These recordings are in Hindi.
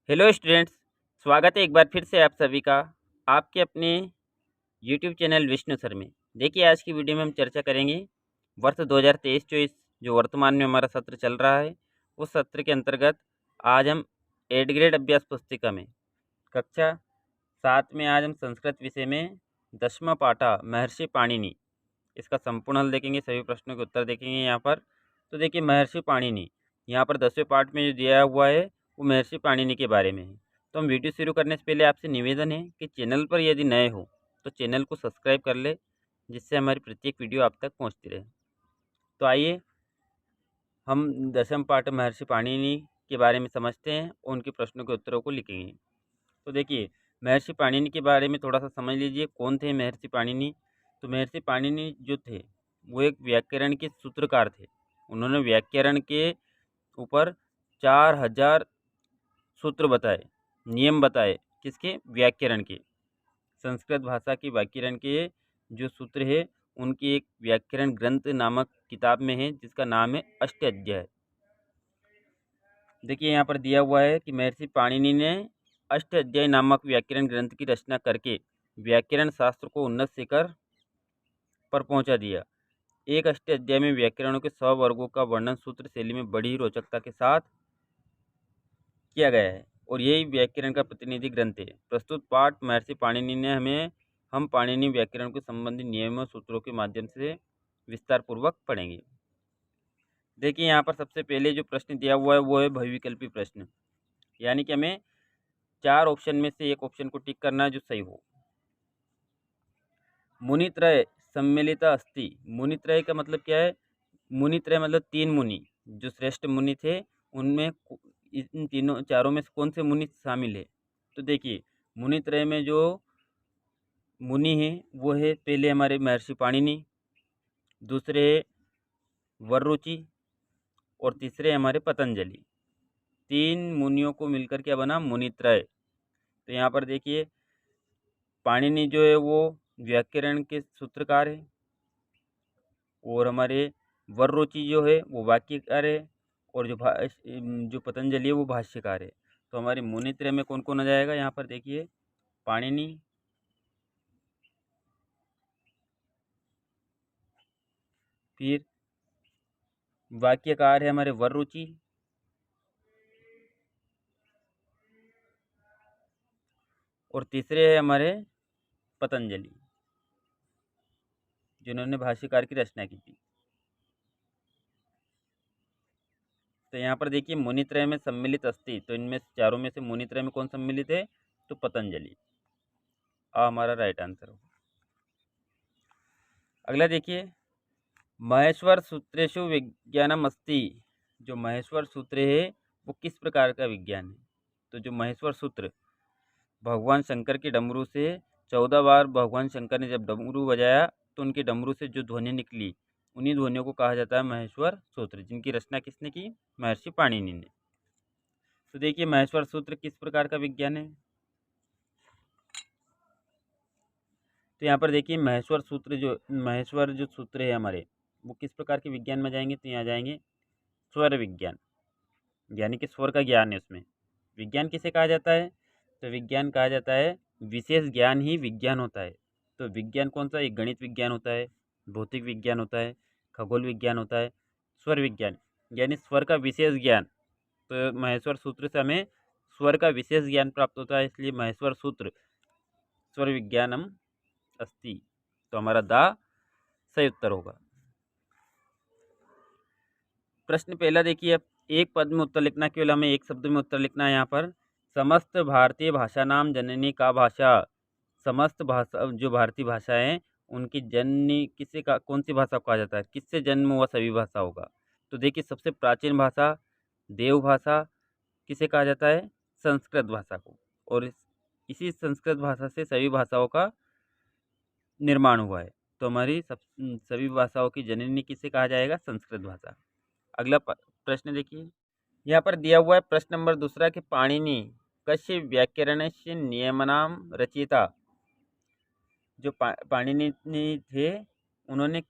हेलो स्टूडेंट्स, स्वागत है एक बार फिर से आप सभी का आपके अपने यूट्यूब चैनल विष्णु सर में। देखिए, आज की वीडियो में हम चर्चा करेंगे वर्ष 2023-24 जो वर्तमान में हमारा सत्र चल रहा है, उस सत्र के अंतर्गत आज हम 8 ग्रेड अभ्यास पुस्तिका में कक्षा 7 में आज हम संस्कृत विषय में 10वां पाठा महर्षि पाणिनि इसका संपूर्ण हल देखेंगे। सभी प्रश्नों के उत्तर देखेंगे यहाँ पर। तो देखिए, महर्षि पाणिनि यहाँ पर 10वें पार्ट में जो दिया हुआ है वो महर्षि पाणिनि के बारे में है। तो हम वीडियो शुरू करने से पहले आपसे निवेदन है कि चैनल पर यदि नए हो तो चैनल को सब्सक्राइब कर ले, जिससे हमारी प्रत्येक वीडियो आप तक पहुँचती रहे। तो आइए हम 10वें पार्ट महर्षि पाणिनि के बारे में समझते हैं और उनके प्रश्नों के उत्तरों को लिखेंगे। तो देखिए, महर्षि पाणिनि के बारे में थोड़ा सा समझ लीजिए, कौन थे महर्षि पाणिनि। तो महर्षि पाणिनि जो थे वो एक व्याकरण के सूत्रकार थे। उन्होंने व्याकरण के ऊपर 4000 सूत्र बताए, नियम बताए। किसके? व्याकरण के। संस्कृत भाषा की व्याकरण के जो सूत्र है उनकी एक व्याकरण ग्रंथ नामक किताब में है, जिसका नाम है अष्टाध्यायी। देखिए, यहाँ पर दिया हुआ है कि महर्षि पाणिनि ने अष्टाध्यायी नामक व्याकरण ग्रंथ की रचना करके व्याकरण शास्त्र को उन्नत शिखर पर पहुंचा दिया। एक अष्टाध्यायी में व्याकरणों के 100 वर्गों का वर्णन सूत्र शैली में बड़ी रोचकता के साथ किया गया है और यही व्याकरण का प्रतिनिधि ग्रंथ है। प्रस्तुत पाठ महर्षि पाणिनि ने हम पाणिनि व्याकरण के संबंधित नियमों सूत्रों के माध्यम से विस्तार पूर्वक पढ़ेंगे। देखिए, यहाँ पर सबसे पहले जो प्रश्न दिया हुआ है वो है बहुविकल्पी प्रश्न, यानी कि हमें 4 ऑप्शन में से एक ऑप्शन को टिक करना है जो सही हो। मुनित्रय सम्मिलित अस्ति। मुनित्रय का मतलब क्या है? मुनित्रय मतलब 3 मुनि जो श्रेष्ठ मुनि थे, उनमें इन तीनों चारों में से कौन से मुनि शामिल है? तो देखिए, मुनित्रय में जो मुनि हैं वो है पहले हमारे महर्षि पाणिनि, दूसरे वररुचि और तीसरे हमारे पतंजलि। 3 मुनियों को मिलकर क्या बना? मुनित्रय। तो यहाँ पर देखिए, पाणिनि जो है वो व्याकरण के सूत्रकार है और हमारे वररुचि जो है वो वाक्यकार है और जो पतंजलि है वो भाष्यकार है। तो हमारे मुनित्रय में कौन कौन आ जाएगा? यहाँ पर देखिए, पाणिनि, फिर वाक्यकार है हमारे वररुचि, और तीसरे है हमारे पतंजलि, जिन्होंने भाष्यकार की रचना की थी। तो यहाँ पर देखिए, मुनित्रय में सम्मिलित अस्ति, तो इनमें चारों में से मुनित्रय में कौन सम्मिलित है? तो पतंजलि। हमारा राइट आंसर होगा। अगला देखिए, महेश्वर सूत्रेषु विज्ञानम अस्ति। जो महेश्वर सूत्र है वो किस प्रकार का विज्ञान है? तो जो महेश्वर सूत्र भगवान शंकर के डमरू से 14 बार भगवान शंकर ने जब डमरू बजाया तो उनके डमरू से जो ध्वनि निकली, उन्हीं ध्वनियों को कहा जाता है महेश्वर सूत्र, जिनकी रचना किसने की? महर्षि पाणिनि ने। तो देखिए, महेश्वर सूत्र किस प्रकार का विज्ञान है? तो यहाँ पर देखिए, महेश्वर जो सूत्र है हमारे, वो किस प्रकार के विज्ञान में जाएंगे? तो यहाँ जाएंगे स्वर विज्ञान, यानी कि स्वर का ज्ञान है उसमें। विज्ञान किसे कहा जाता है? तो विज्ञान कहा जाता है विशेष ज्ञान ही विज्ञान होता है। तो विज्ञान कौन सा? एक गणित विज्ञान होता है, भौतिक विज्ञान होता है, खगोल विज्ञान होता है, स्वर विज्ञान यानी स्वर का विशेष ज्ञान। तो महेश्वर सूत्र से हमें स्वर का विशेष ज्ञान प्राप्त होता है, इसलिए महेश्वर सूत्र स्वर विज्ञानम अस्ति। तो हमारा दा सही उत्तर होगा। प्रश्न पहला देखिए, अब एक पद में उत्तर लिखना, केवल हमें एक शब्द में उत्तर लिखना है। यहाँ पर समस्त भारतीय भाषा नाम जननी का भाषा। समस्त भाषा जो भारतीय भाषा है उनकी जननी किसे का कौन सी भाषा को कहा जाता है? किससे जन्म हुआ सभी भाषा होगा? तो देखिए, सबसे प्राचीन भाषा देव भाषा किसे कहा जाता है? संस्कृत भाषा को। और इसी संस्कृत भाषा से सभी भाषाओं का निर्माण हुआ है। तो हमारी सभी भाषाओं की जननी किसे कहा जाएगा? संस्कृत भाषा। अगला प्रश्न देखिए, यहाँ पर दिया हुआ है प्रश्न नंबर दूसरा कि पाणिनि कस्य व्याकरणस्य नियमनाम रचयिता। जो पाणिनि थे उन्होंने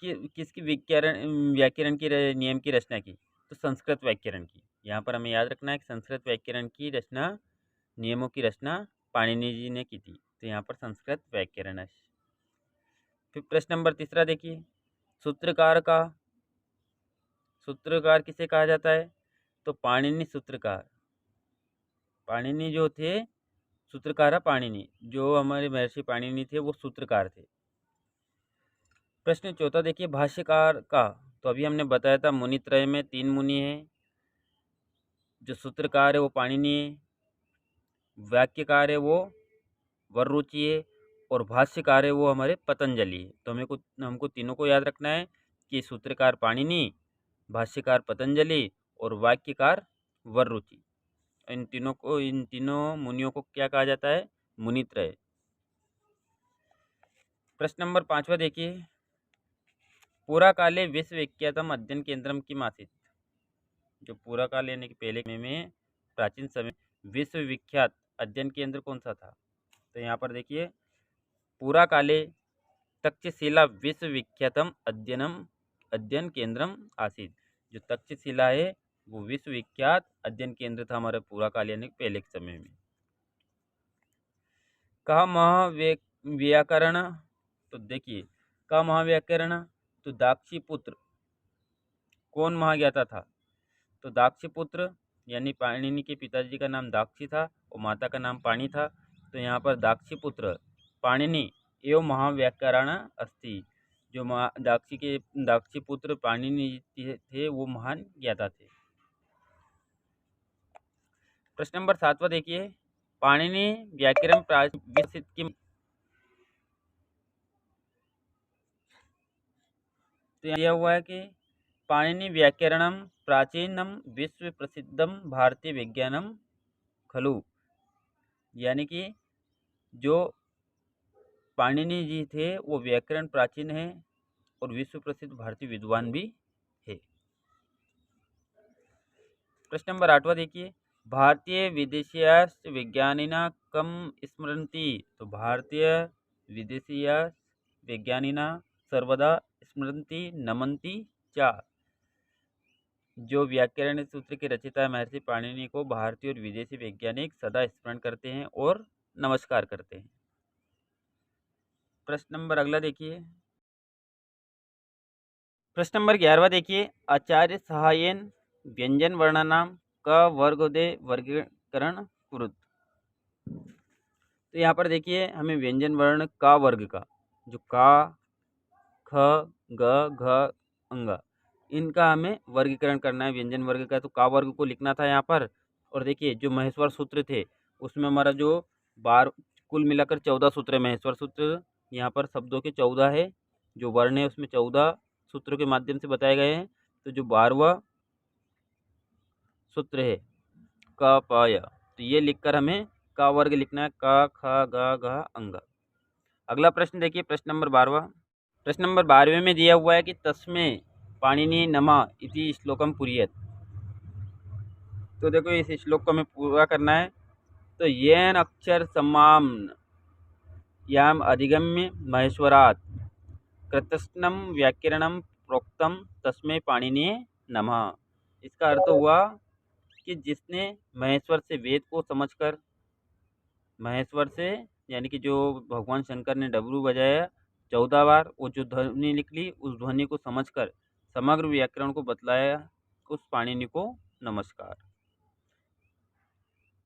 किसकी व्याकरण की नियम की रचना की? तो संस्कृत व्याकरण की। यहाँ पर हमें याद रखना है कि संस्कृत व्याकरण की रचना, नियमों की रचना पाणिनि जी ने की थी। तो यहाँ पर संस्कृत व्याकरण है। फिर प्रश्न नंबर तीसरा देखिए, सूत्रकार किसे कहा जाता है? तो पाणिनि सूत्रकार। पाणिनि जो थे सूत्रकार, पाणिनि जो हमारे महर्षि पाणिनि थे वो सूत्रकार थे। प्रश्न चौथा देखिए, भाष्यकार का, तो अभी हमने बताया था मुनित्रय में 3 मुनि हैं। जो सूत्रकार है वो पाणिनि है, वाक्यकार है वो वररुचि है, और भाष्यकार है वो हमारे पतंजलि है। तो हमको तीनों को याद रखना है कि सूत्रकार पाणिनि, भाष्यकार पतंजलि और वाक्यकार वररुचि। इन तीनों मुनियों को क्या कहा जाता है? मुनित्रय। प्रश्न नंबर 5वां देखिए, पुरा काले विश्वविख्यातम अध्ययन केंद्रम किम आसीत्। जो पुरा काल यानी कि पहले में प्राचीन समय विश्वविख्यात अध्ययन केंद्र कौन सा था? तो यहाँ पर देखिए, पुरा काले तक्षशिला विश्वविख्यातम अध्ययन केंद्रम आसीत्। जो तक्षशिला है वो विश्वविख्यात अध्ययन केंद्र था हमारे पुरा काल यानी पहले के समय में। कहा महाव्याकरण, तो देखिए का महाव्याकरण, तो दाक्षीपुत्र कौन महाज्ञाता था? तो दाक्षीपुत्र यानी पाणिनि के पिताजी का नाम दाक्षी था और माता का नाम पाणी था। तो यहाँ पर दाक्षीपुत्र पाणिनि एवं महाव्याकरण अस्ति। जो दाक्षीपुत्र पाणिनि थे वो महान ज्ञाता थे। प्रश्न नंबर 7वां देखिए, पाणिनि व्याकरण विकसित की, तो यह हुआ है कि पाणिनि व्याकरणम प्राचीनम विश्व प्रसिद्धम भारतीय विज्ञानम खलु। यानी कि जो पाणिनि जी थे वो व्याकरण प्राचीन है और विश्व प्रसिद्ध भारतीय विद्वान भी है। प्रश्न नंबर 8वां देखिए, भारतीय विदेशियास विज्ञानिना कम स्मरन्ति। तो भारतीय विदेशियास विज्ञानिना सर्वदा स्मरन्ति नमन्ति चा। जो व्याकरण सूत्र के रचयिता महर्षि पाणिनि को भारतीय और विदेशी वैज्ञानिक सदा स्मरण करते हैं और नमस्कार करते हैं। प्रश्न नंबर अगला देखिए, प्रश्न नंबर 11वां देखिए, आचार्य सहायन व्यंजन वर्णनाम क वर्गोदय वर्गीकरण कुरुत। तो यहाँ पर देखिए हमें व्यंजन वर्ण का वर्ग का, जो का, ख, ग, घ, अंग, इनका हमें वर्गीकरण करना है व्यंजन वर्ग का। तो का वर्ग को लिखना था यहाँ पर। और देखिए जो महेश्वर सूत्र थे उसमें हमारा जो कुल मिलाकर 14 सूत्र है महेश्वर सूत्र। यहाँ पर शब्दों के 14 है, जो वर्ण है उसमें 14 सूत्रों के माध्यम से बताए गए हैं। तो जो 12वां सूत्र है क प य, तो ये लिखकर हमें का वर्ग लिखना है, क ख ग घ अंग। अगला प्रश्न देखिए, प्रश्न नंबर 12वां। प्रश्न नंबर 12वें में दिया हुआ है कि तस्मै पाणिनि नमः इति श्लोकम पुरीयत। तो देखो इस श्लोक को हमें पूरा करना है। तो येन अक्षर सम्माम्न याम अधिगम्य महेश्वरात् कृतस्नम व्याकरणम प्रोक्तम तस्मै पाणिनि नमः। इसका अर्थ हुआ कि जिसने महेश्वर से वेद को समझकर, महेश्वर से यानी कि जो भगवान शंकर ने डमरू बजाया 14 बार, वो जो ध्वनि निकली उस ध्वनि को समझकर समग्र व्याकरण को बतलाया, उस पाणिनि को नमस्कार।